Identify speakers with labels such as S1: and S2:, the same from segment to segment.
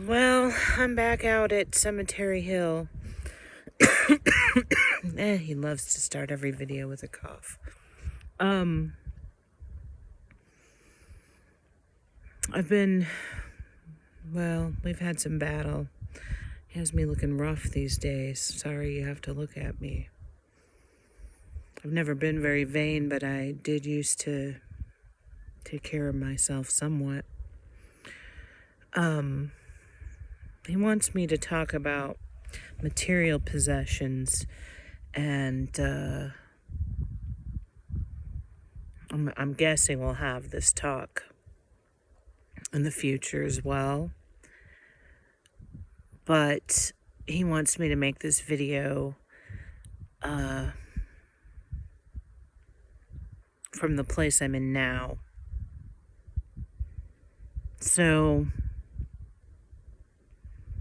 S1: Well, I'm back out at Cemetery Hill. He loves to start every video with a cough. We've had some battle. He has me looking rough these days. Sorry you have to look at me. I've never been very vain, but I did used to take care of myself somewhat. He wants me to talk about material possessions, and I'm guessing we'll have this talk in the future as well. But he wants me to make this video from the place I'm in now. So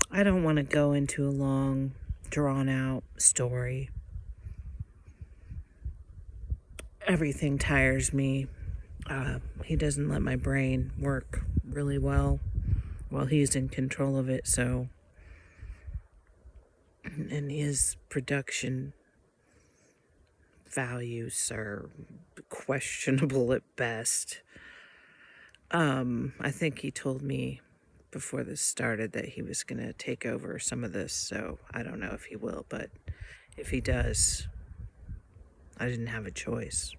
S1: I don't want to go into a long, drawn-out story. Everything tires me. He doesn't let my brain work really well while he's in control of it, so... And his production values are questionable at best. I think he told me before this started that he was going to take over some of this, so I don't know if he will, but if he does, I didn't have a choice.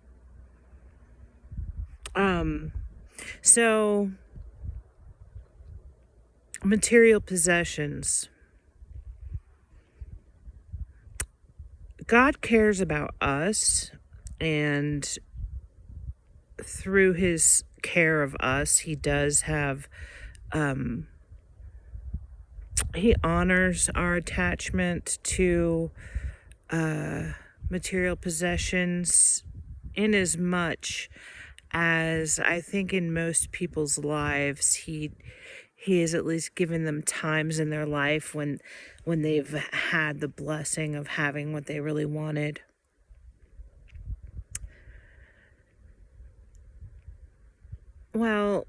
S1: So material possessions. God cares about us, and through his care of us, he does have, he honors our attachment to material possessions, in as much as I think in most people's lives, he has at least given them times in their life when they've had the blessing of having what they really wanted. Well,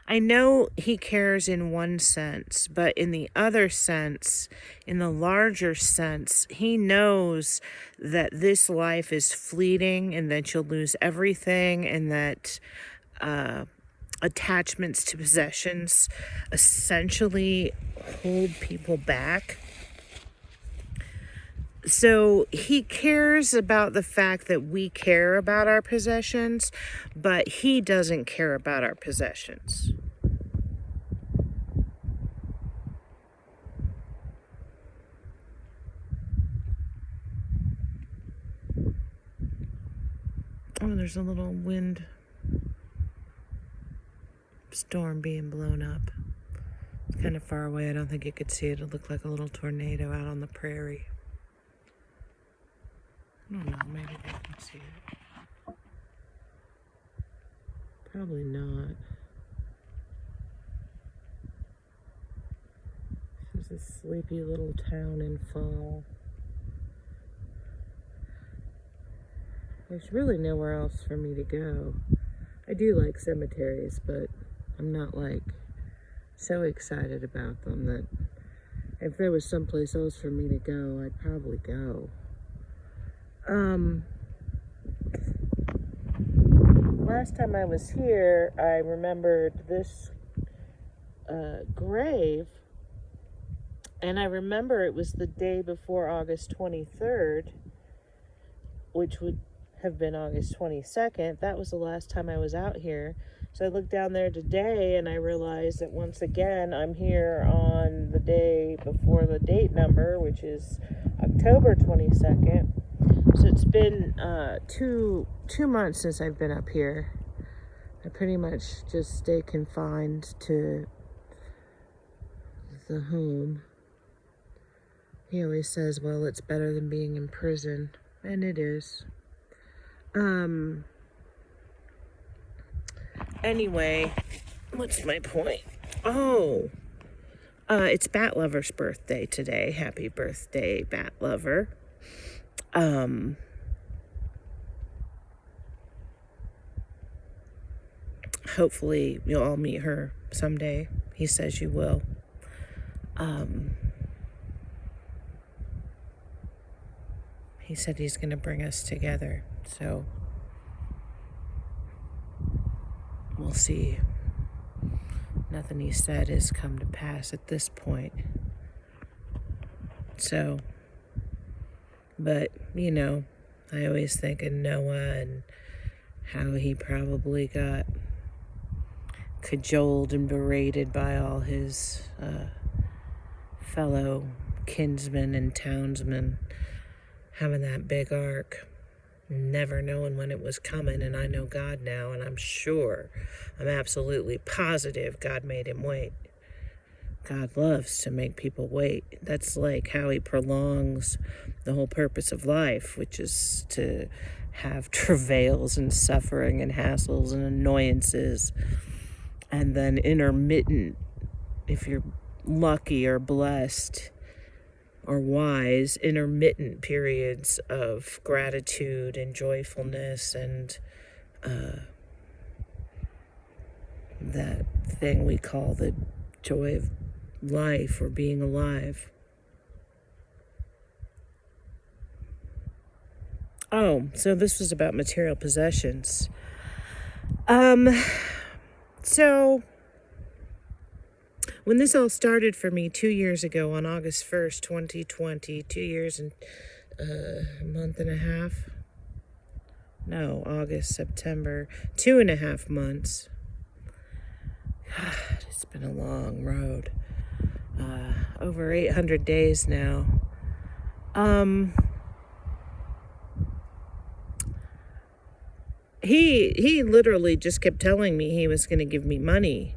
S1: I know he cares in one sense, but in the other sense, in the larger sense, he knows that this life is fleeting and that you'll lose everything, and that attachments to possessions essentially hold people back. So he cares about the fact that we care about our possessions, but he doesn't care about our possessions. Oh, there's a little wind storm being blown up. It's kind of far away. I don't think you could see it. It looked like a little tornado out on the prairie. I don't know, maybe they can see it. Probably not. This is a sleepy little town in fall. There's really nowhere else for me to go. I do like cemeteries, but I'm not like so excited about them that if there was someplace else for me to go, I'd probably go. Last time I was here, I remembered this grave, and I remember it was the day before August 23rd, which would have been August 22nd. That was the last time I was out here. So I looked down there today, and I realized that once again I'm here on the day before the date number, which is October 22nd. So it's been two months since I've been up here. I pretty much just stay confined to the home. He always says, well, it's better than being in prison, and it is. Anyway, what's my point? Oh, it's Bat Lover's birthday today. Happy birthday, Bat Lover. Hopefully you'll all meet her someday. He says you will. He said he's going to bring us together. So we'll see. Nothing he said has come to pass at this point. So, but, you know, I always think of Noah and how he probably got cajoled and berated by all his fellow kinsmen and townsmen having that big ark, never knowing when it was coming. And I know God now, and I'm absolutely positive God made him wait. God loves to make people wait. That's like how he prolongs the whole purpose of life, which is to have travails and suffering and hassles and annoyances, and then intermittent, if you're lucky or blessed or wise, intermittent periods of gratitude and joyfulness and that thing we call the joy of life or being alive. Oh, so this was about material possessions. So when this all started for me 2 years ago on August 1st, 2020, 2 years and a month and a half. No, August, September, 2.5 months. God, it's been a long road. Over 800 days now. He literally just kept telling me he was going to give me money.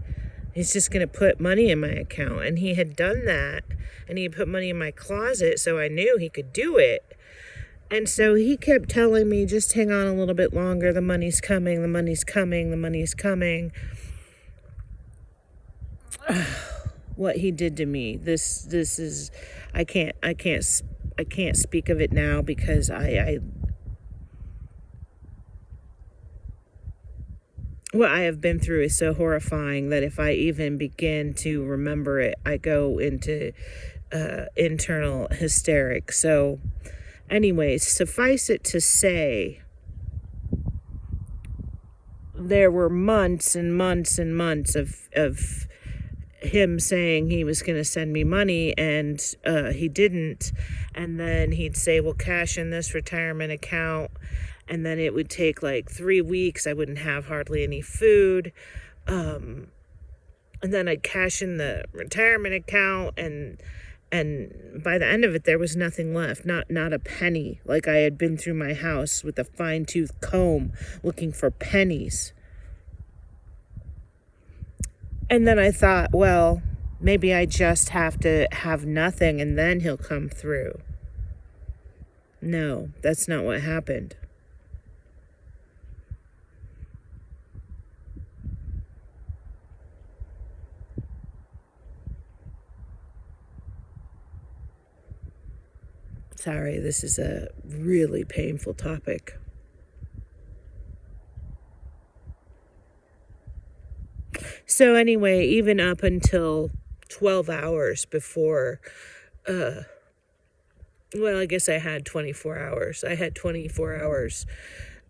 S1: He's just going to put money in my account. And he had done that. And he put money in my closet, so I knew he could do it. And so he kept telling me, just hang on a little bit longer. The money's coming. The money's coming. The money's coming. What he did to me. This is, I can't speak of it now because what I have been through is so horrifying that if I even begin to remember it, I go into internal hysterics. So anyways, suffice it to say, there were months and months and months of him saying he was going to send me money, and he didn't. And then he'd say, well, cash in this retirement account. And then it would take like 3 weeks. I wouldn't have hardly any food. And then I'd cash in the retirement account, and by the end of it, there was nothing left. Not a penny. Like I had been through my house with a fine-tooth comb looking for pennies. And then I thought, well, maybe I just have to have nothing and then he'll come through. No, that's not what happened. Sorry, this is a really painful topic. So anyway, even up until 12 hours before, well, I guess I had 24 hours. I had 24 hours.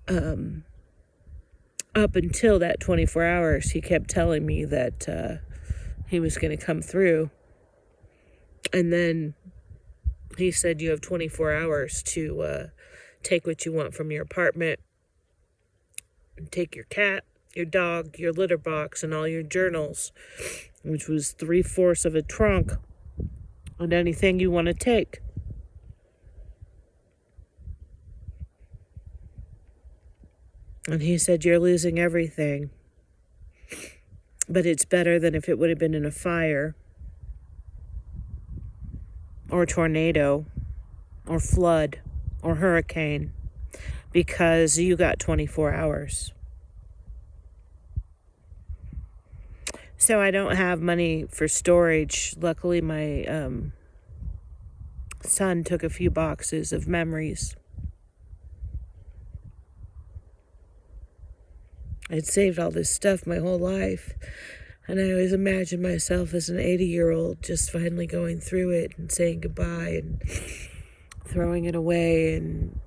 S1: Up until that 24 hours, he kept telling me that he was going to come through. And then he said, you have 24 hours to take what you want from your apartment, and take your cat, your dog, your litter box, and all your journals, which was 3/4 of a trunk, and anything you want to take. And he said, you're losing everything, but it's better than if it would have been in a fire or tornado or flood or hurricane, because you got 24 hours. So I don't have money for storage. Luckily, my son took a few boxes of memories. I'd saved all this stuff my whole life. And I always imagine myself as an 80-year-old just finally going through it and saying goodbye and throwing it away and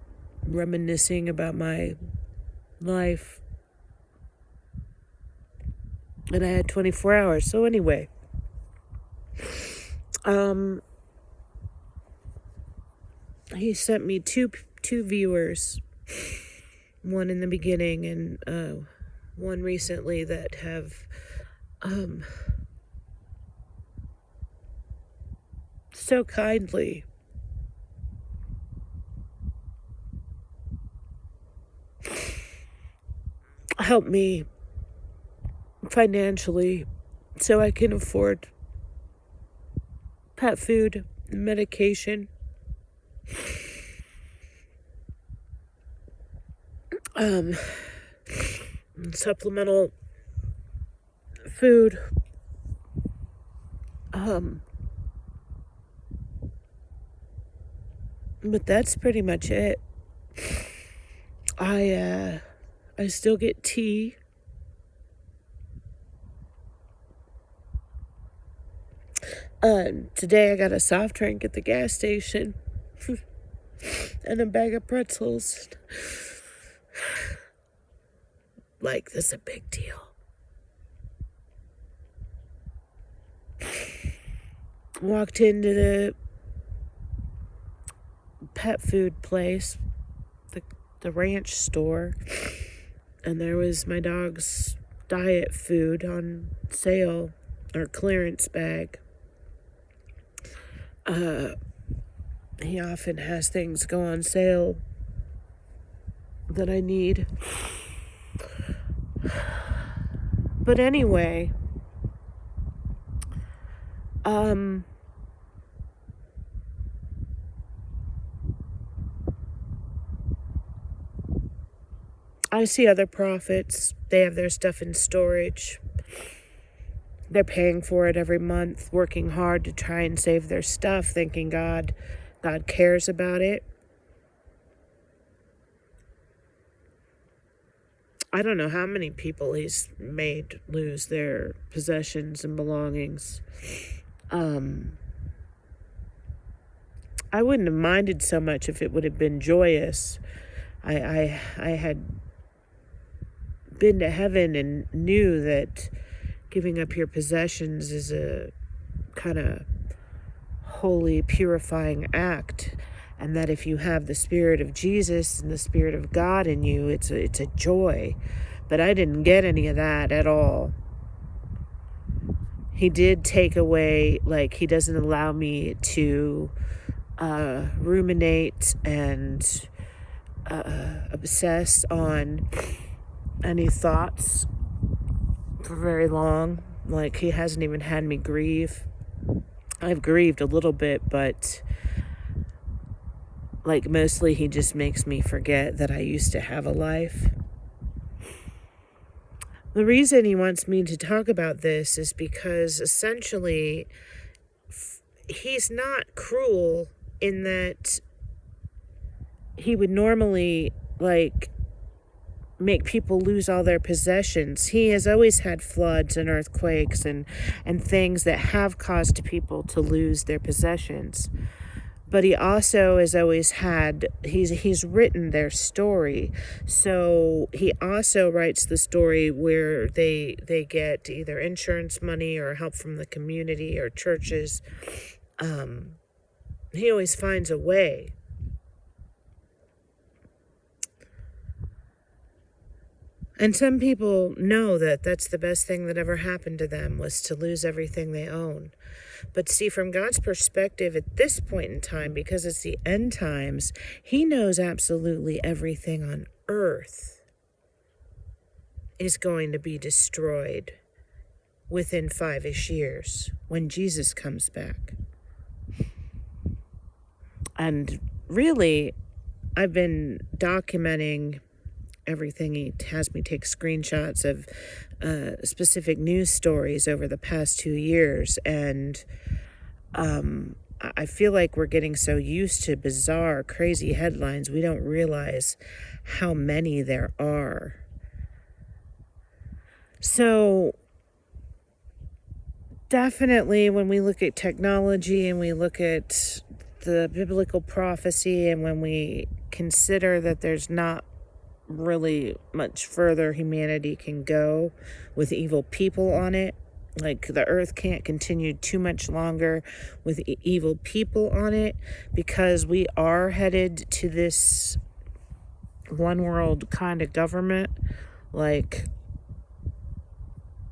S1: reminiscing about my life. And I had 24 hours. So anyway, he sent me two viewers, one in the beginning and one recently, that have so kindly helped me financially so I can afford pet food, medication, supplemental food, but that's pretty much it. I still get tea. Today I got a soft drink at the gas station and a bag of pretzels. Like, this is a big deal. Walked into the pet food place, the ranch store, and there was my dog's diet food on sale, or clearance bag. He often has things go on sale that I need. But anyway, I see other prophets. They have their stuff in storage. They're paying for it every month, working hard to try and save their stuff, thinking God cares about it. I don't know how many people he's made lose their possessions and belongings. I wouldn't have minded so much if it would have been joyous. I had been to heaven and knew that giving up your possessions is a kind of holy, purifying act, and that if you have the Spirit of Jesus and the Spirit of God in you, it's a joy. But I didn't get any of that at all. He did take away, like, he doesn't allow me to ruminate and obsess on any thoughts for very long. Like, he hasn't even had me grieve. I've grieved a little bit, but like, mostly he just makes me forget that I used to have a life. The reason he wants me to talk about this is because essentially he's not cruel in that he would normally, like, make people lose all their possessions. He has always had floods and earthquakes and things that have caused people to lose their possessions. But he also has always had, he's written their story. So he also writes the story where they get either insurance money or help from the community or churches. He always finds a way. And some people know that that's the best thing that ever happened to them, was to lose everything they own. But see, from God's perspective at this point in time, because it's the end times, he knows absolutely everything on earth is going to be destroyed within 5-ish years when Jesus comes back. And really, I've been documenting everything. He has me take screenshots of specific news stories over the past 2 years, and I feel like we're getting so used to bizarre, crazy headlines, we don't realize how many there are. So definitely when we look at technology and we look at the biblical prophecy, and when we consider that there's not really much further humanity can go with evil people on it, like the earth can't continue too much longer with evil people on it, because we are headed to this one world kind of government. Like,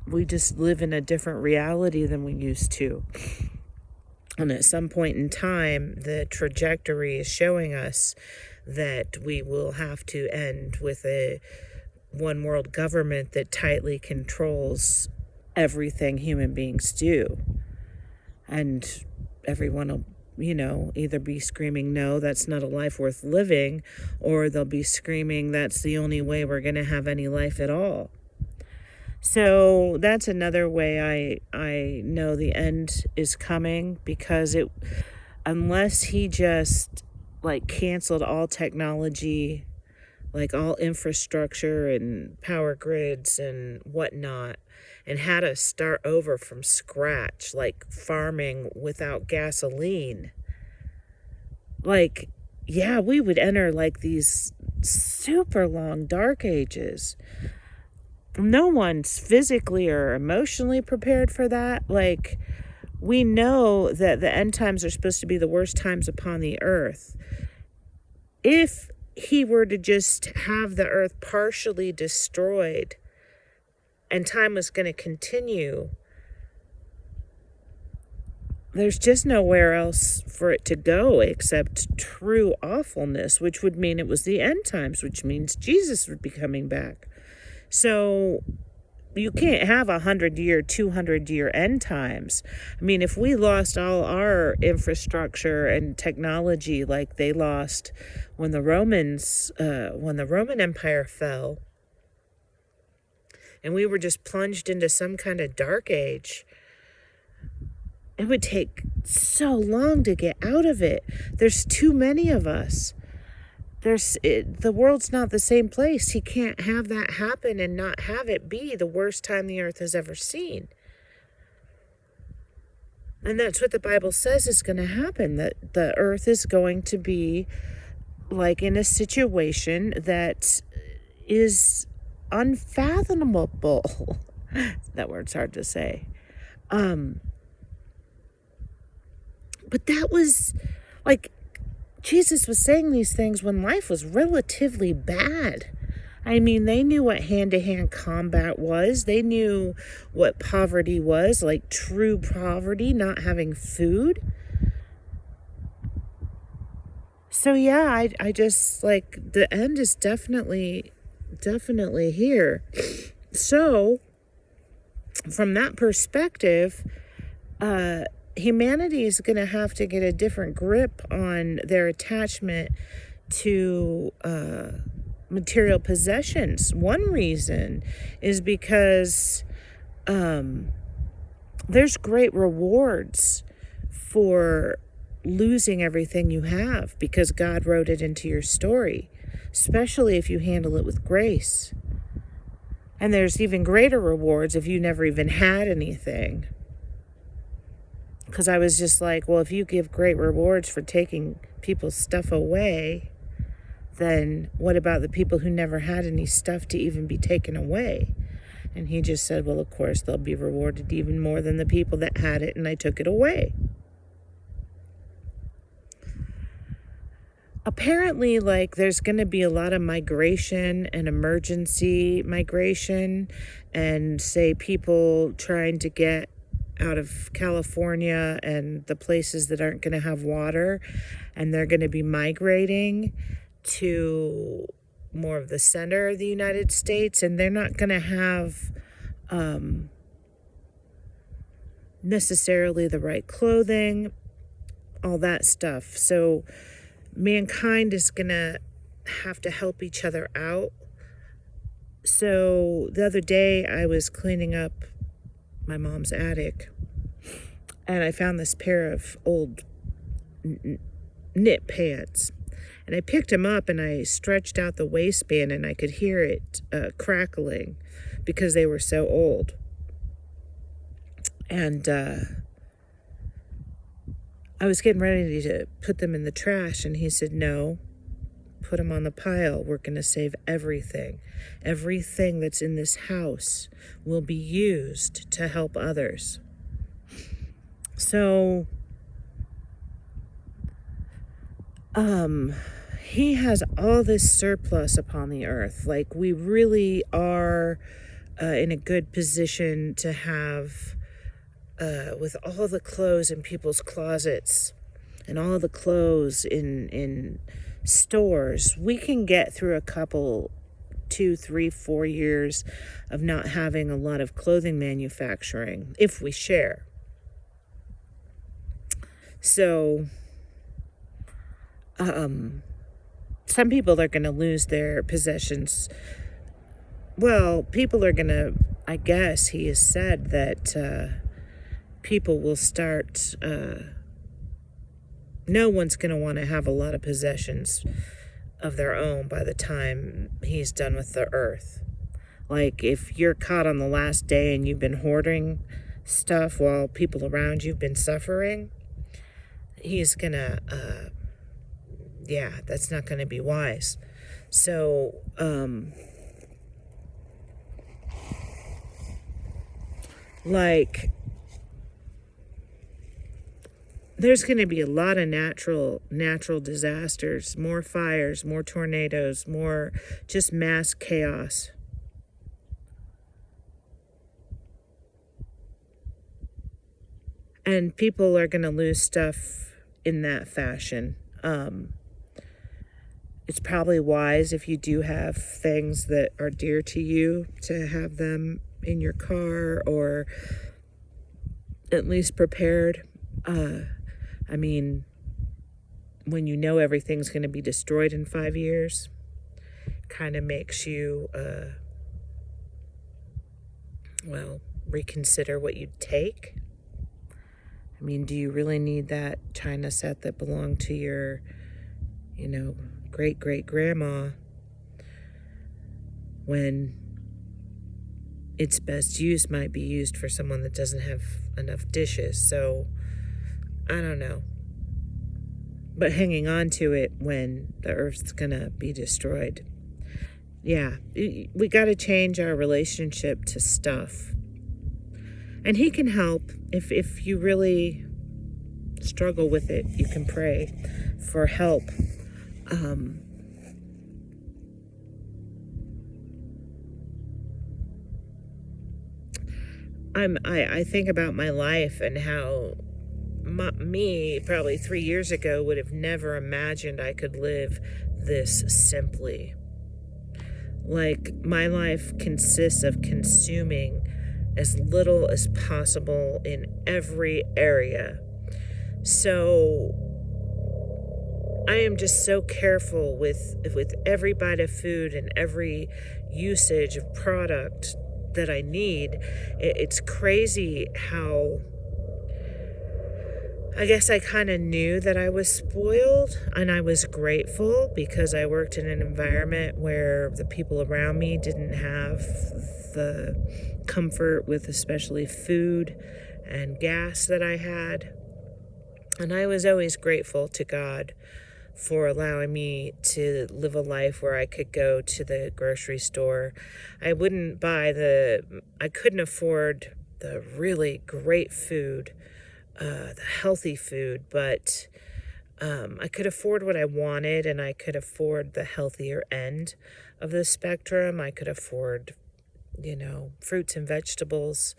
S1: we just live in a different reality than we used to. And at some point in time, the trajectory is showing us that we will have to end with a one world government that tightly controls everything human beings do. And everyone will, either be screaming, no, that's not a life worth living, or they'll be screaming, that's the only way we're going to have any life at all. So that's another way I know the end is coming, because unless he just canceled all technology, all infrastructure and power grids and whatnot, and had us start over from scratch, like farming without gasoline, we would enter these super long dark ages. No one's physically or emotionally prepared for that. We know that the end times are supposed to be the worst times upon the earth. If he were to just have the earth partially destroyed and time was going to continue, there's just nowhere else for it to go except true awfulness, which would mean it was the end times, which means Jesus would be coming back. So you can't have 100-year, 200-year end times. I mean, if we lost all our infrastructure and technology like they lost when the Roman Empire fell, and we were just plunged into some kind of dark age, it would take so long to get out of it. There's too many of us. The world's not the same place. He can't have that happen and not have it be the worst time the earth has ever seen. And that's what the Bible says is going to happen, that the earth is going to be in a situation that is unfathomable. That word's hard to say. But that was Jesus was saying these things when life was relatively bad. I mean, they knew what hand-to-hand combat was. They knew what poverty was, true poverty, not having food. So yeah, I just the end is definitely here. So from that perspective, humanity is going to have to get a different grip on their attachment to material possessions. One reason is because there's great rewards for losing everything you have, because God wrote it into your story, especially if you handle it with grace. And there's even greater rewards if you never even had anything. Because I was just well, if you give great rewards for taking people's stuff away, then what about the people who never had any stuff to even be taken away? And he just said, well, of course, they'll be rewarded even more than the people that had it and I took it away. Apparently, there's going to be a lot of migration and emergency migration, and say people trying to get out of California and the places that aren't going to have water, and they're going to be migrating to more of the center of the United States, and they're not going to have necessarily the right clothing, all that stuff. So mankind is going to have to help each other out. So the other day I was cleaning up my mom's attic, and I found this pair of old knit pants, and I picked them up and I stretched out the waistband, and I could hear it crackling because they were so old. And I was getting ready to put them in the trash, and he said, no, put them on the pile. We're going to save everything. Everything that's in this house will be used to help others. So, he has all this surplus upon the earth. Like, we really are in a good position to have, with all the clothes in people's closets and all the clothes in stores, we can get through a couple, 2, 3, 4 years of not having a lot of clothing manufacturing if we share. So, some people are going to lose their possessions. Well, people are going to, I guess he has said that people will start, no one's going to want to have a lot of possessions of their own by the time he's done with the earth. Like, if you're caught on the last day and you've been hoarding stuff while people around you've been suffering, he's going to, that's not going to be wise. So, there's going to be a lot of natural disasters, more fires, more tornadoes, more just mass chaos. And people are going to lose stuff in that fashion. It's probably wise, if you do have things that are dear to you, to have them in your car or at least prepared. I mean, when you know everything's going to be destroyed in 5 years, kind of makes you, reconsider what you'd take. I mean, do you really need that china set that belonged to your, great-great-grandma when its best use might be used for someone that doesn't have enough dishes? So, I don't know. But hanging on to it when the earth's gonna be destroyed. Yeah, we gotta change our relationship to stuff. And he can help. If you really struggle with it, you can pray for help. I think about my life and how me probably 3 years ago would have never imagined I could live this simply. Like, my life consists of consuming as little as possible in every area. So I am just so careful with every bite of food and every usage of product that I need. It's crazy how, I guess I kind of knew that I was spoiled, and I was grateful because I worked in an environment where the people around me didn't have the comfort with especially food and gas that I had. And I was always grateful to God for allowing me to live a life where I could go to the grocery store. I couldn't afford the really great food, the healthy food, but I could afford what I wanted, and I could afford the healthier end of the spectrum. I could afford, fruits and vegetables.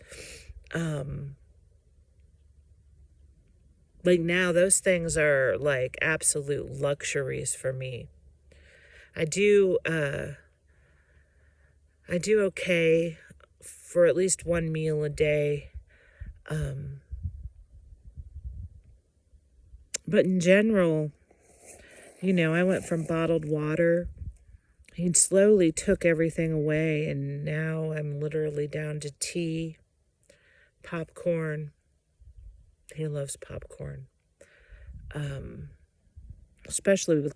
S1: Now, those things are like absolute luxuries for me. I do okay for at least one meal a day. But in general, I went from bottled water. He slowly took everything away, and now I'm literally down to tea, popcorn. He loves popcorn. Especially with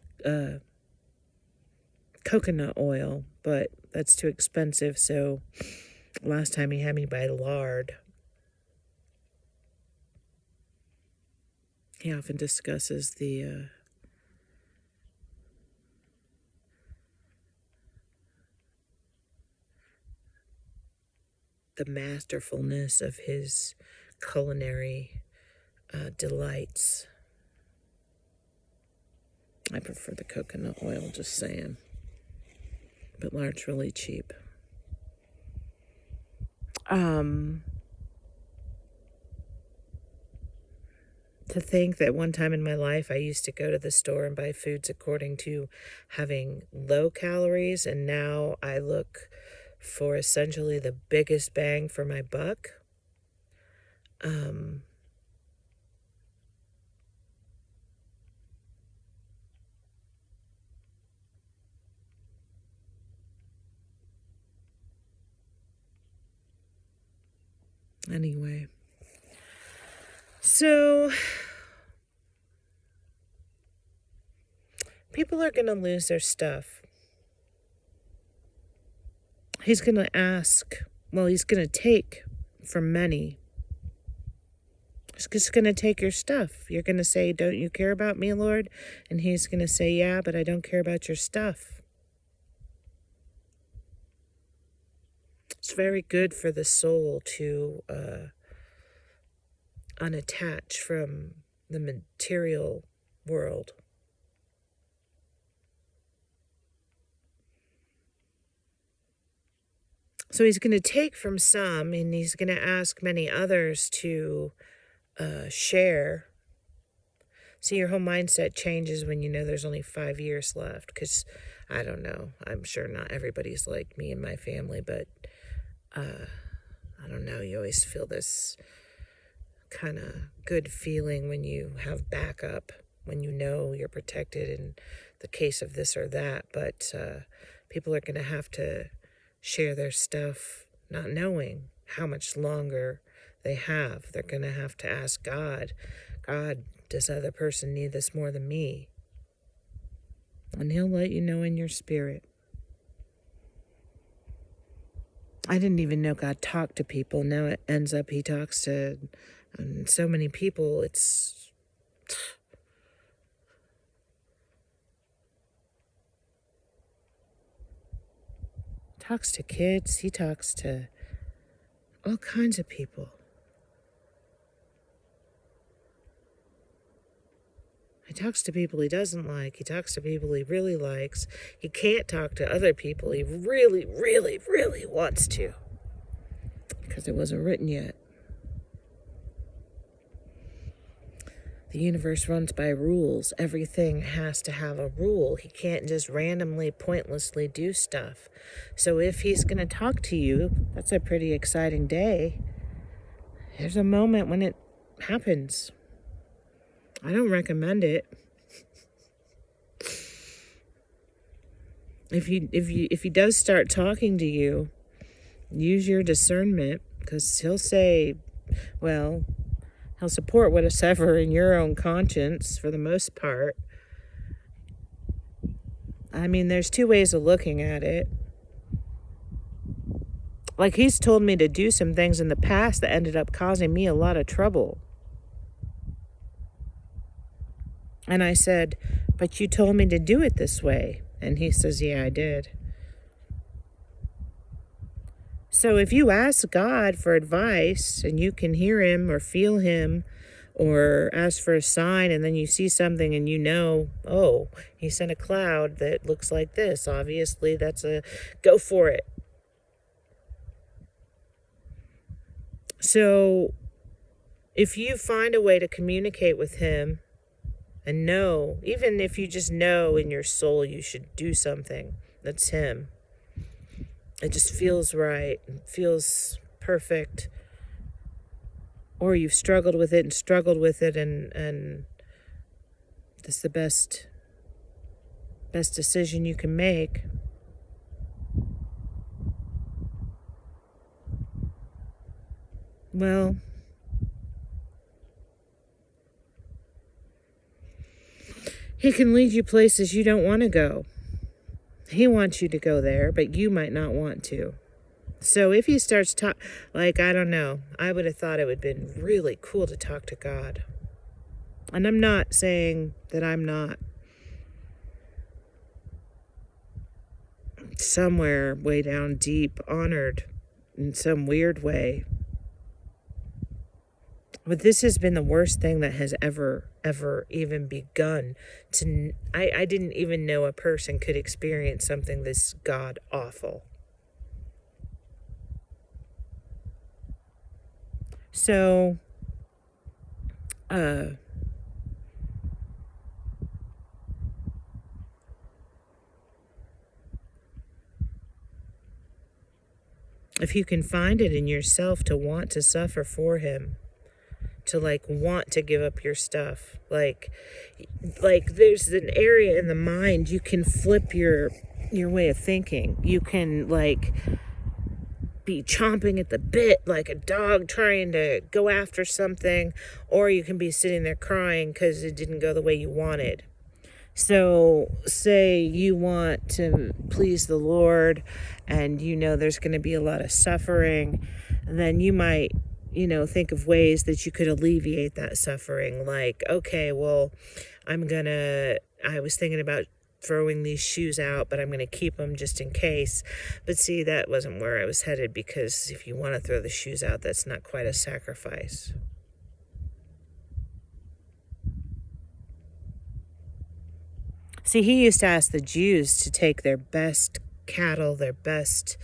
S1: coconut oil, but that's too expensive, so last time he had me buy lard. He often discusses the masterfulness of his culinary delights. I prefer the coconut oil, just saying. But lard's really cheap. To think that one time in my life I used to go to the store and buy foods according to having low calories, and now I look for essentially the biggest bang for my buck. Anyway, so people are going to lose their stuff. He's going to ask, well, he's going to take from many. He's just going to take your stuff. You're going to say, don't you care about me, Lord? And he's going to say, yeah, but I don't care about your stuff. It's very good for the soul to unattach from the material world. So he's going to take from some, and he's going to ask many others to share. See, your whole mindset changes when you know there's only 5 years left. Because, I don't know, I'm sure not everybody's like me and my family, but I don't know, you always feel this kind of good feeling when you have backup, when you know you're protected in the case of this or that. But people are going to have to share their stuff not knowing how much longer they have. They're going to have to ask God, does the other person need this more than me? And he'll let you know in your spirit. I didn't even know God talked to people. Now it ends up he talks to so many people. It's talks to kids. He talks to all kinds of people. He talks to people he doesn't like. He talks to people he really likes. He can't talk to other people he really, really, really wants to, because it wasn't written yet. The universe runs by rules. Everything has to have a rule. He can't just randomly, pointlessly do stuff. So if he's going to talk to you, that's a pretty exciting day. There's a moment when it happens. I don't recommend it. If he does start talking to you, use your discernment, because he'll say, well, he'll support whatever in your own conscience for the most part. I mean, there's two ways of looking at it. Like, he's told me to do some things in the past that ended up causing me a lot of trouble. And I said, but you told me to do it this way. And he says, yeah, I did. So if you ask God for advice and you can hear him or feel him, or ask for a sign and then you see something and you know, oh, he sent a cloud that looks like this. Obviously, that's a go for it. So if you find a way to communicate with him, and know, even if you just know in your soul you should do something, that's him. It just feels right, it feels perfect. Or you've struggled with it and it's the best decision you can make. Well, he can lead you places you don't want to go. He wants you to go there, but you might not want to. So if he starts I don't know, I would have thought it would have been really cool to talk to God. And I'm not saying that I'm not somewhere way down deep honored in some weird way. But this has been the worst thing that has ever even begun to. I didn't even know a person could experience something this god awful. So, if you can find it in yourself to want to suffer for him, to want to give up your stuff, like there's an area in the mind you can flip your way of thinking. You can be chomping at the bit like a dog trying to go after something, or you can be sitting there crying because it didn't go the way you wanted. So say you want to please the Lord and there's going to be a lot of suffering, then you might think of ways that you could alleviate that suffering. Like, okay, well, I was thinking about throwing these shoes out, but I'm going to keep them just in case. But see, that wasn't where I was headed, because if you want to throw the shoes out, that's not quite a sacrifice. See, he used to ask the Jews to take their best cattle, their best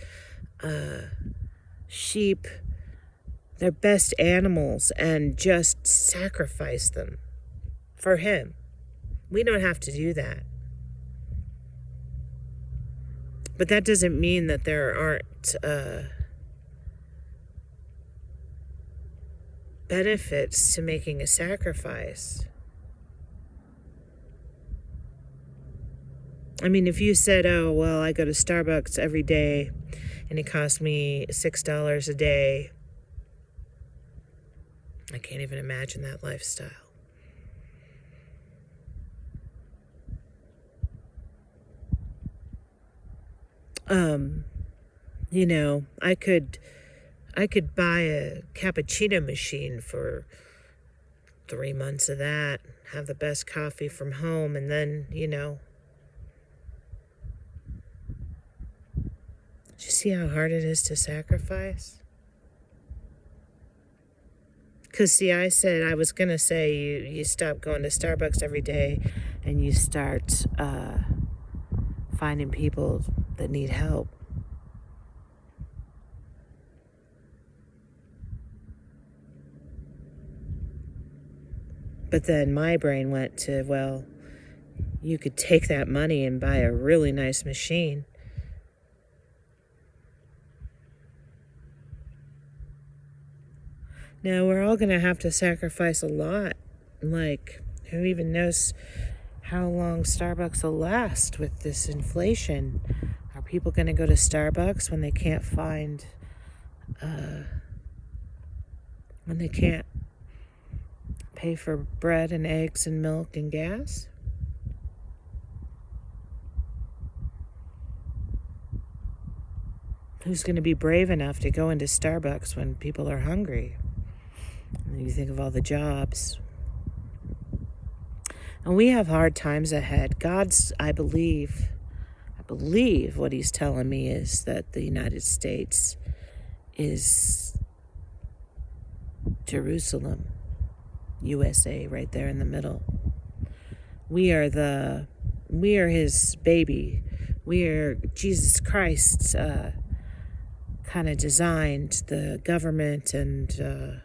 S1: sheep, their best animals, and just sacrifice them for him. We don't have to do that. But that doesn't mean that there aren't benefits to making a sacrifice. I mean, if you said, oh, well, I go to Starbucks every day and it costs me $6 a day, I can't even imagine that lifestyle. I could buy a cappuccino machine for 3 months of that, have the best coffee from home, and then, do you see how hard it is to sacrifice? Because, see, I said I was going to say you stop going to Starbucks every day and you start finding people that need help. But then my brain went to, well, you could take that money and buy a really nice machine. Now, we're all going to have to sacrifice a lot. Who even knows how long Starbucks will last with this inflation? Are people going to go to Starbucks when they can't find, when they can't pay for bread and eggs and milk and gas? Who's going to be brave enough to go into Starbucks when people are hungry? And you think of all the jobs. And we have hard times ahead. I believe what he's telling me is that the United States is Jerusalem, USA, right there in the middle. We are his baby. We are Jesus Christ's kind of designed the government, and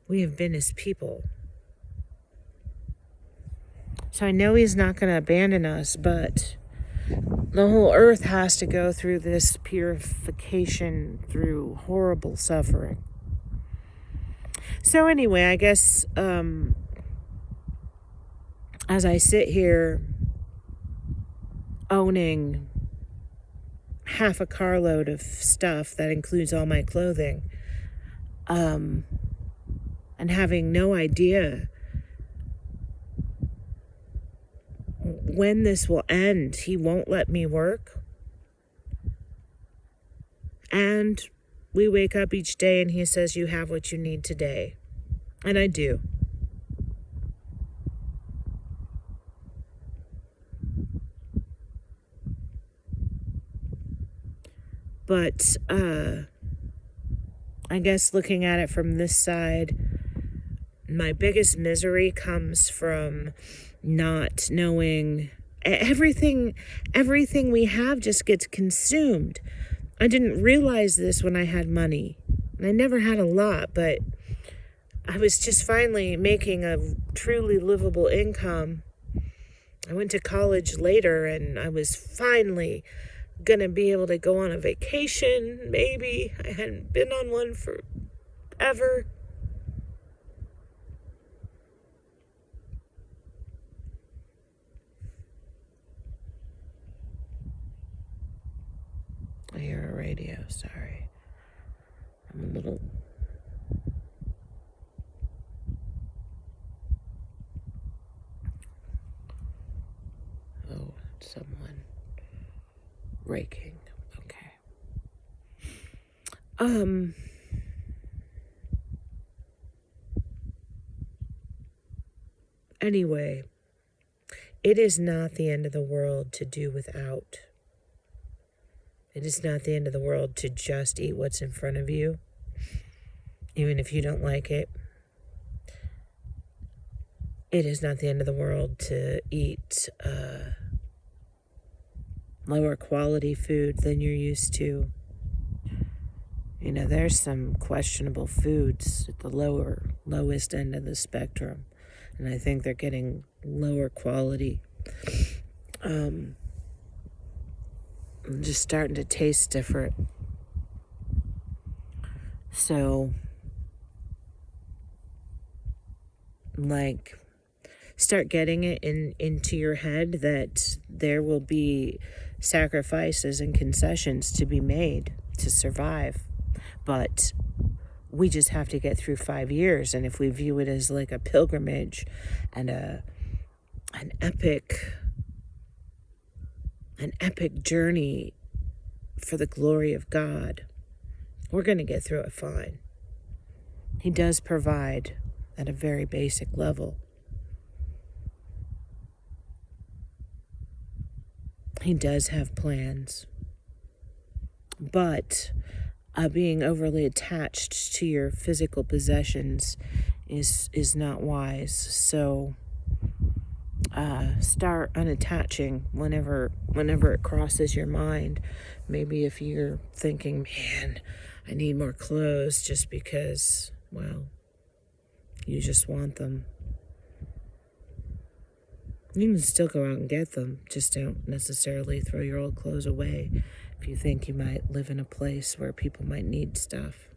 S1: we have been his people. So I know he's not going to abandon us, but the whole earth has to go through this purification through horrible suffering. So anyway, I guess as I sit here owning half a carload of stuff that includes all my clothing, and having no idea when this will end. He won't let me work. And we wake up each day and he says, you have what you need today. And I do. But I guess looking at it from this side, my biggest misery comes from not knowing everything we have just gets consumed. I didn't realize this when I had money. And I never had a lot, but I was just finally making a truly livable income. I went to college later, and I was finally gonna be able to go on a vacation, maybe. I hadn't been on one forever. I hear a radio, sorry. I'm a little... Oh, someone raking. Okay. Anyway, it is not the end of the world to do without. It is not the end of the world to just eat what's in front of you, even if you don't like it. It is not the end of the world to eat lower quality food than you're used to. You know, there's some questionable foods at the lowest end of the spectrum, and I think they're getting lower quality. I'm just starting to taste different. So, like, start getting it into your head that there will be sacrifices and concessions to be made to survive. But we just have to get through 5 years. And if we view it as like a pilgrimage and an epic journey for the glory of God, we're going to get through it fine. He does provide at a very basic level. He does have plans. But being overly attached to your physical possessions is not wise. So start unattaching whenever it crosses your mind. Maybe if you're thinking, man, I need more clothes just because, well, you just want them. You can still go out and get them. Just don't necessarily throw your old clothes away if you think you might live in a place where people might need stuff.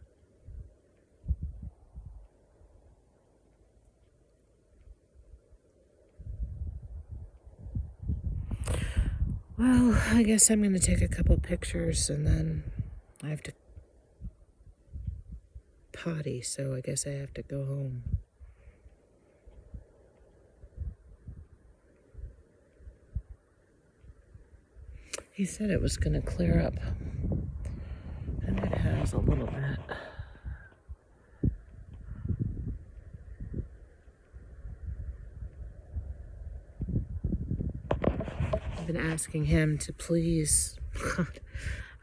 S1: Well, I guess I'm going to take a couple pictures and then I have to potty, so I guess I have to go home. He said it was going to clear up, and it has a little bit. I've been asking him to please,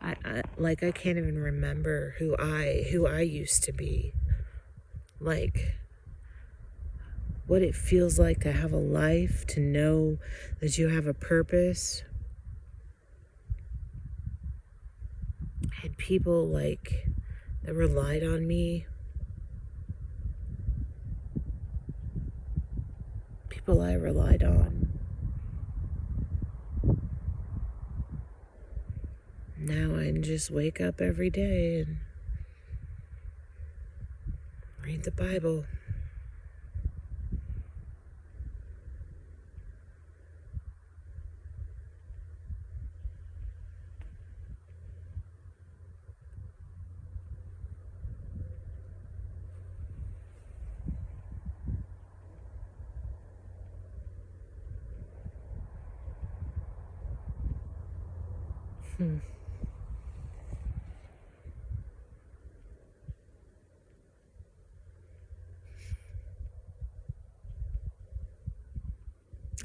S1: I can't even remember who I used to be. Like, what it feels like to have a life, to know that you have a purpose. I had people like that relied on me. People I relied on. Now I can just wake up every day and read the Bible.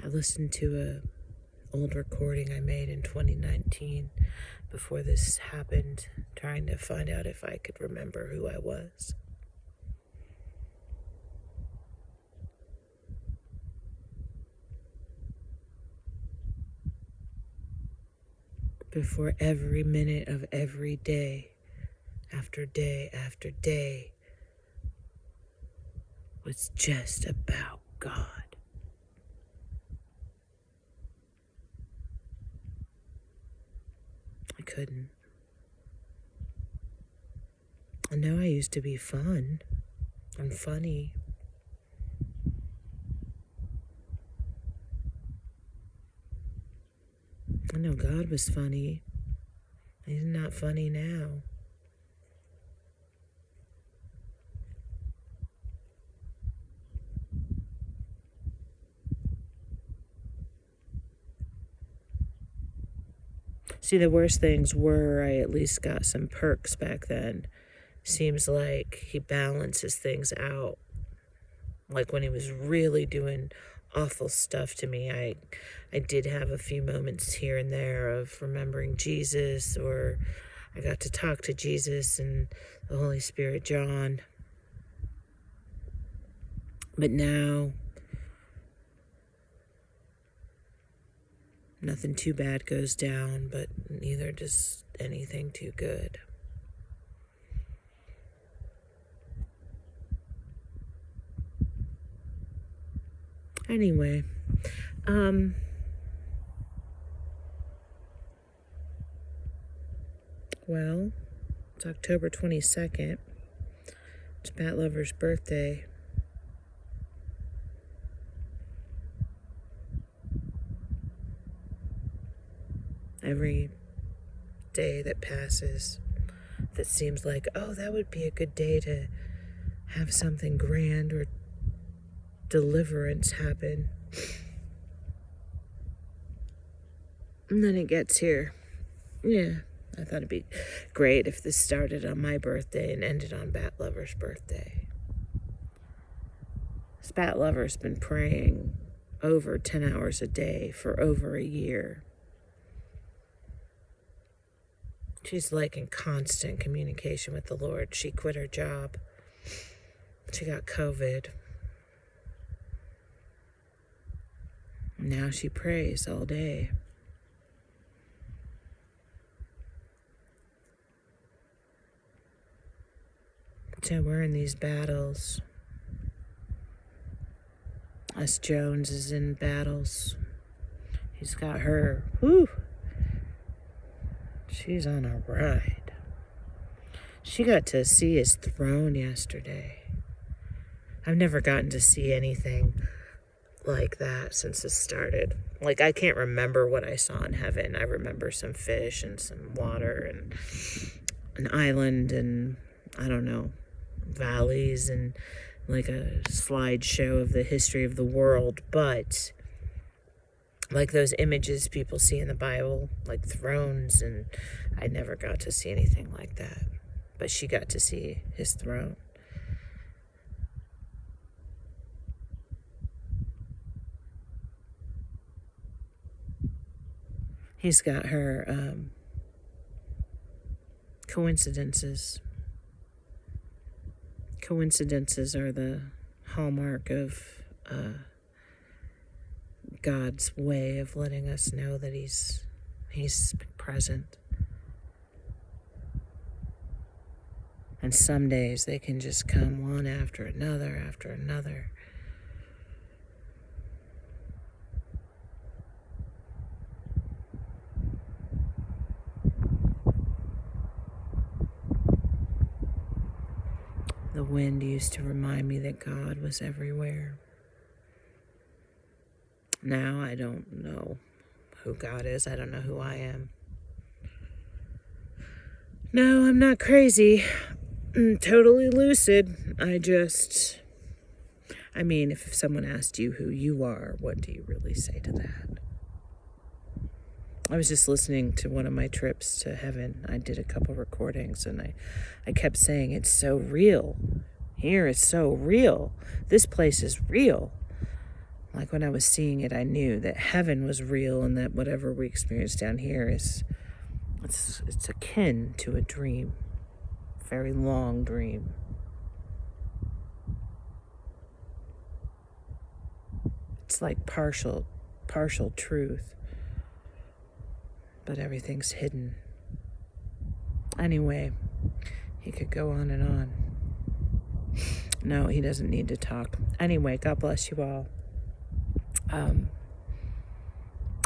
S1: I listened to old recording I made in 2019 before this happened, trying to find out if I could remember who I was. Before every minute of every day, after day after day, was just about God. I couldn't. I know I used to be fun and funny. I know God was funny. He's not funny now. See, the worst things were I at least got some perks back then. Seems like he balances things out. Like when he was really doing awful stuff to me, I did have a few moments here and there of remembering Jesus, or I got to talk to Jesus and the Holy Spirit, John. But now, nothing too bad goes down, but neither does anything too good. Anyway, well, it's October 22nd. It's Bat Lover's birthday. Every day that passes that seems like, oh, that would be a good day to have something grand or deliverance happen. And then it gets here. Yeah, I thought it'd be great if this started on my birthday and ended on Bat Lover's birthday. This Bat Lover's been praying over 10 hours a day for over a year. She's like in constant communication with the Lord. She quit her job. She got COVID. Now she prays all day. So we're in these battles. Us Jones is in battles. He's got her. Whew. She's on a ride. She got to see his throne yesterday. I've never gotten to see anything like that since this started. Like, I can't remember what I saw in heaven. I remember some fish and some water and an island and, I don't know, valleys and like a slideshow of the history of the world. But like those images people see in the Bible, like thrones, and I never got to see anything like that. But she got to see his throne. He's got her coincidences. Coincidences are the hallmark of God's way of letting us know that he's present. And some days they can just come one after another after another. The wind used to remind me that God was everywhere. Now I don't know who God is. I don't know who I am. No, I'm not crazy. I'm totally lucid. I mean, if someone asked you who you are, what do you really say to that? I was just listening to one of my trips to heaven. I did a couple recordings and I kept saying, it's so real. Here it's so real. This place is real. Like when I was seeing it, I knew that heaven was real and that whatever we experience down here it's akin to a dream, very long dream. It's like partial truth, but everything's hidden. Anyway, he could go on and on. No, he doesn't need to talk. Anyway, God bless you all. I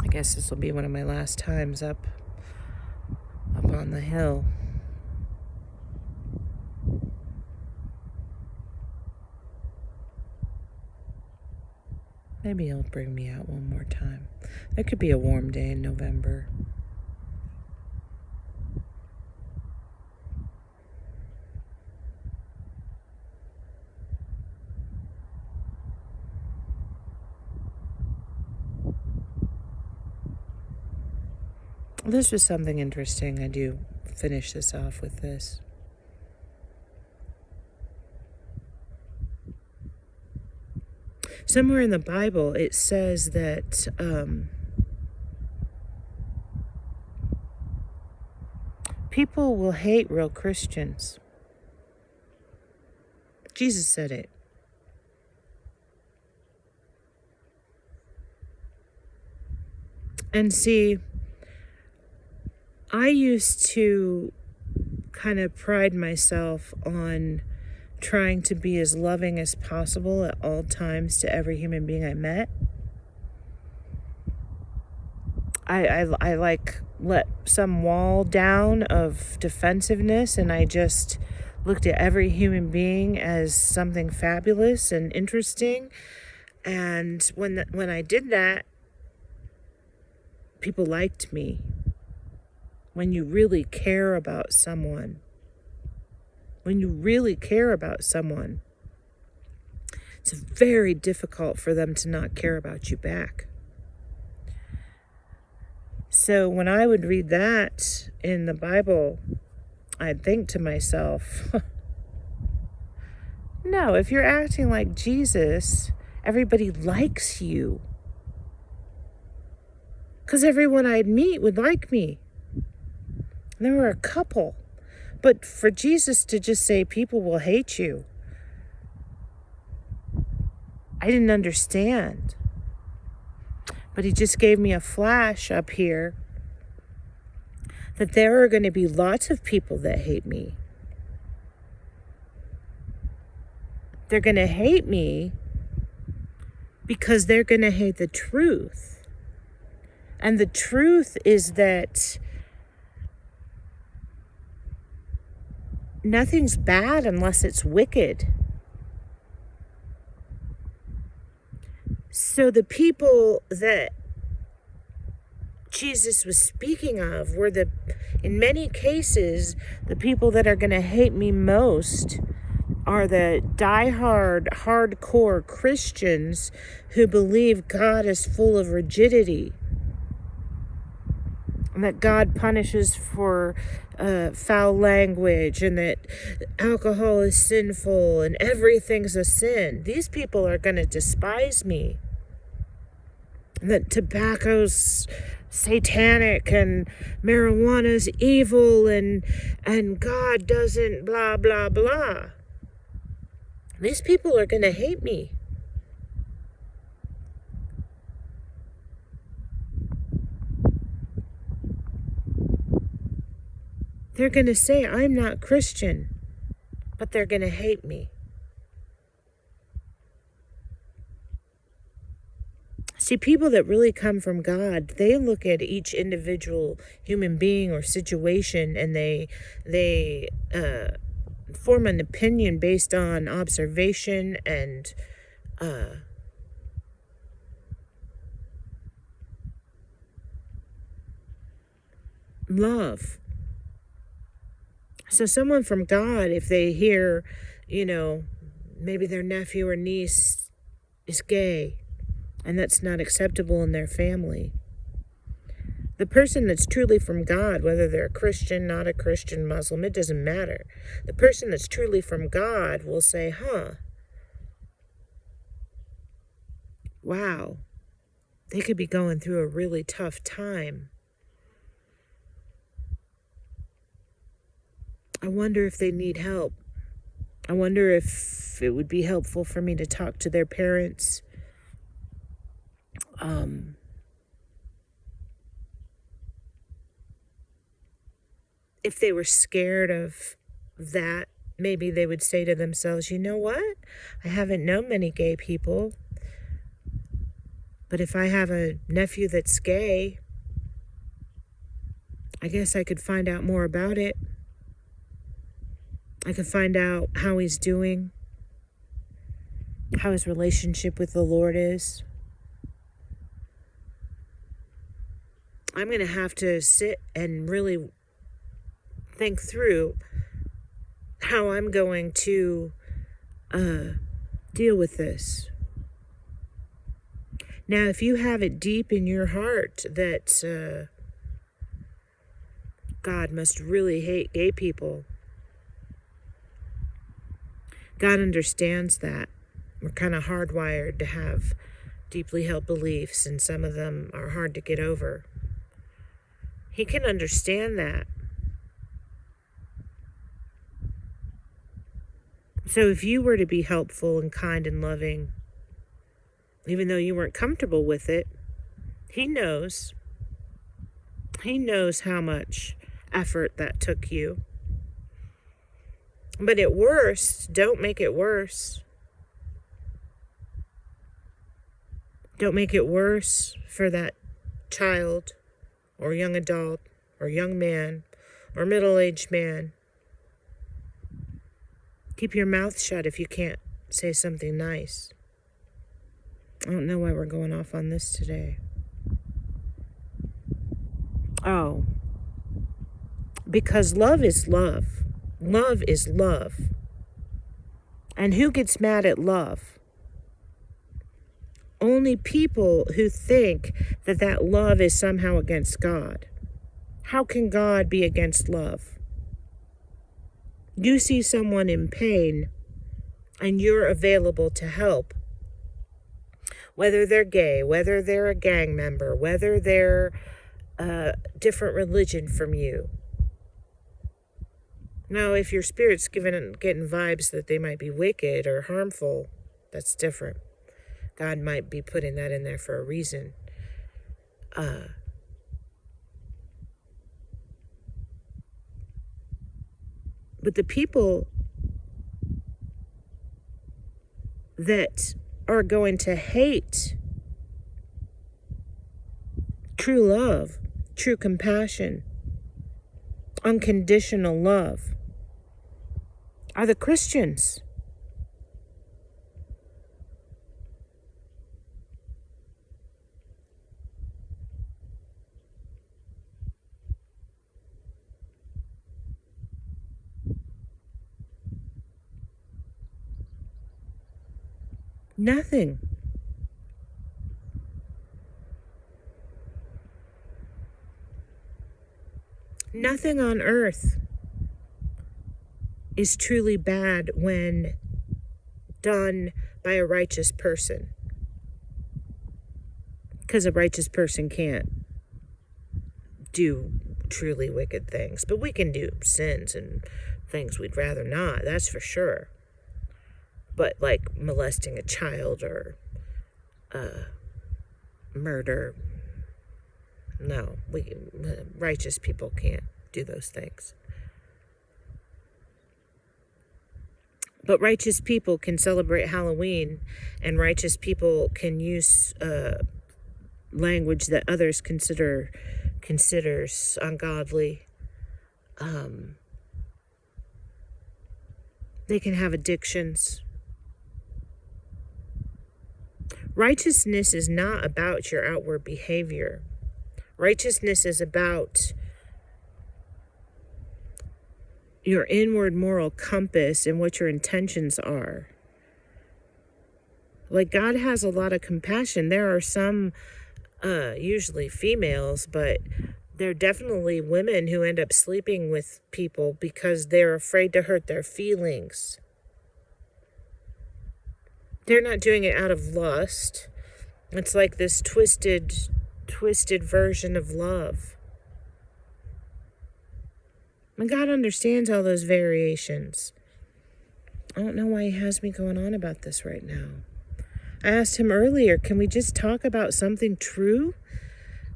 S1: guess this will be one of my last times up on the hill. Maybe he'll bring me out one more time. There could be a warm day in November. This was something interesting. I do finish this off with this. Somewhere in the Bible, it says that people will hate real Christians. Jesus said it. And see, I used to kind of pride myself on trying to be as loving as possible at all times to every human being I met. I like let some wall down of defensiveness, and I just looked at every human being as something fabulous and interesting. And when I did that, people liked me. When you really care about someone, it's very difficult for them to not care about you back. So when I would read that in the Bible, I'd think to myself, no, if you're acting like Jesus, everybody likes you. Because everyone I'd meet would like me. There were a couple. But for Jesus to just say people will hate you, I didn't understand. But he just gave me a flash up here that there are going to be lots of people that hate me. They're going to hate me because they're going to hate the truth. And the truth is that nothing's bad unless it's wicked. So the people that Jesus was speaking of were in many cases, the people that are going to hate me most are the diehard, hardcore Christians who believe God is full of rigidity. And that God punishes for foul language, and that alcohol is sinful and everything's a sin. These people are going to despise me. And that tobacco's satanic and marijuana's evil and God doesn't blah, blah, blah. These people are going to hate me. They're going to say, I'm not Christian, but they're going to hate me. See, people that really come from God, they look at each individual human being or situation and they form an opinion based on observation and love. So someone from God, if they hear, maybe their nephew or niece is gay, and that's not acceptable in their family. The person that's truly from God, whether they're a Christian, not a Christian, Muslim, it doesn't matter. The person that's truly from God will say, wow, they could be going through a really tough time. I wonder if they need help. I wonder if it would be helpful for me to talk to their parents. If they were scared of that, maybe they would say to themselves, you know what? I haven't known many gay people, but if I have a nephew that's gay, I guess I could find out more about it. I could find out how he's doing, how his relationship with the Lord is. I'm going to have to sit and really think through how I'm going to deal with this. Now, if you have it deep in your heart that God must really hate gay people, God understands that. We're kind of hardwired to have deeply held beliefs, and some of them are hard to get over. He can understand that. So if you were to be helpful and kind and loving, even though you weren't comfortable with it, he knows. He knows how much effort that took you. But at worst, don't make it worse. Don't make it worse for that child or young adult or young man or middle-aged man. Keep your mouth shut if you can't say something nice. I don't know why we're going off on this today. Oh, because love is love. Love is love. And who gets mad at love? Only people who think that that love is somehow against God. How can God be against love? You see someone in pain and you're available to help. Whether they're gay, whether they're a gang member, whether they're a different religion from you. Now, if your spirit's getting vibes that they might be wicked or harmful, that's different. God might be putting that in there for a reason. But the people that are going to hate true love, true compassion, unconditional love, are the Christians. Nothing. Nothing on earth is truly bad when done by a righteous person. Because a righteous person can't do truly wicked things. But we can do sins and things we'd rather not, that's for sure. But like molesting a child or murder, no, righteous people can't do those things. But righteous people can celebrate Halloween, and righteous people can use language that others considers ungodly. They can have addictions. Righteousness is not about your outward behavior. Righteousness is about your inward moral compass and what your intentions are. Like, God has a lot of compassion. There are some, usually females, but there are definitely women who end up sleeping with people because they're afraid to hurt their feelings. They're not doing it out of lust. It's like this twisted version of love. And God understands all those variations. I don't know why he has me going on about this right now. I asked him earlier, can we just talk about something true?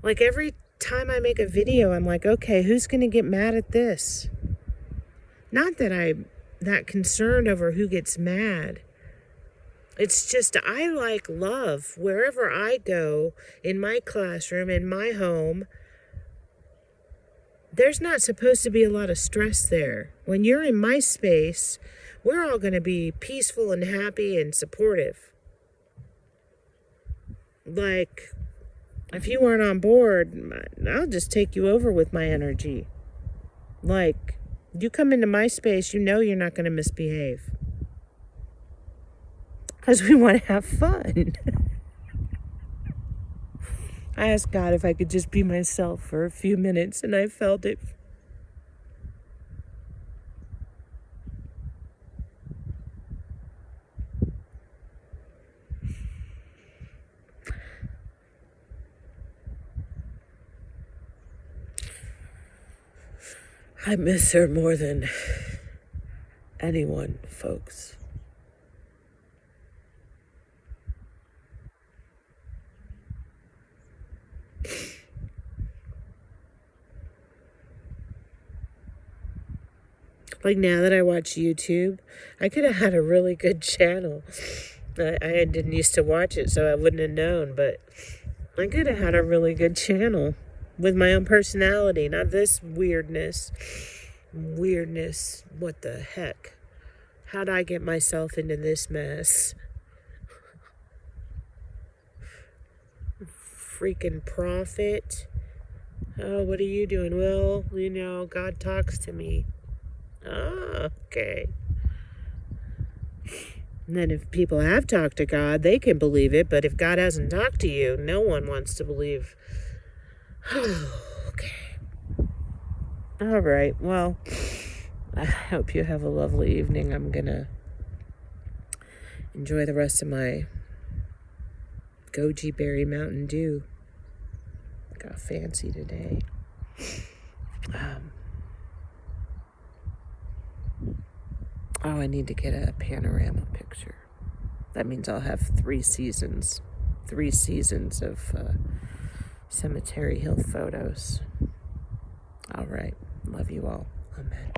S1: Like every time I make a video, I'm like, okay, who's going to get mad at this? Not that I'm that concerned over who gets mad. It's just I like love. Wherever I go, in my classroom, in my home, there's not supposed to be a lot of stress there. When you're in my space, we're all going to be peaceful and happy and supportive. Like, if you weren't on board, I'll just take you over with my energy. Like, you come into my space, you know you're not going to misbehave. Because we want to have fun. I asked God if I could just be myself for a few minutes, and I felt it. I miss her more than anyone, folks. Like now that I watch YouTube, I could have had a really good channel. I didn't used to watch it, so I wouldn't have known, but I could have had a really good channel with my own personality, not this weirdness. Weirdness, what the heck? How'd I get myself into this mess? Freaking prophet. Oh, what are you doing? Well, you know, God talks to me. Ah, okay. And then if people have talked to God, they can believe it. But if God hasn't talked to you, no one wants to believe. Okay. All right. Well, I hope you have a lovely evening. I'm going to enjoy the rest of my goji berry Mountain Dew. Got fancy today. Oh, I need to get a panorama picture. That means I'll have 3 seasons. 3 seasons of Cemetery Hill photos. All right. Love you all. Amen.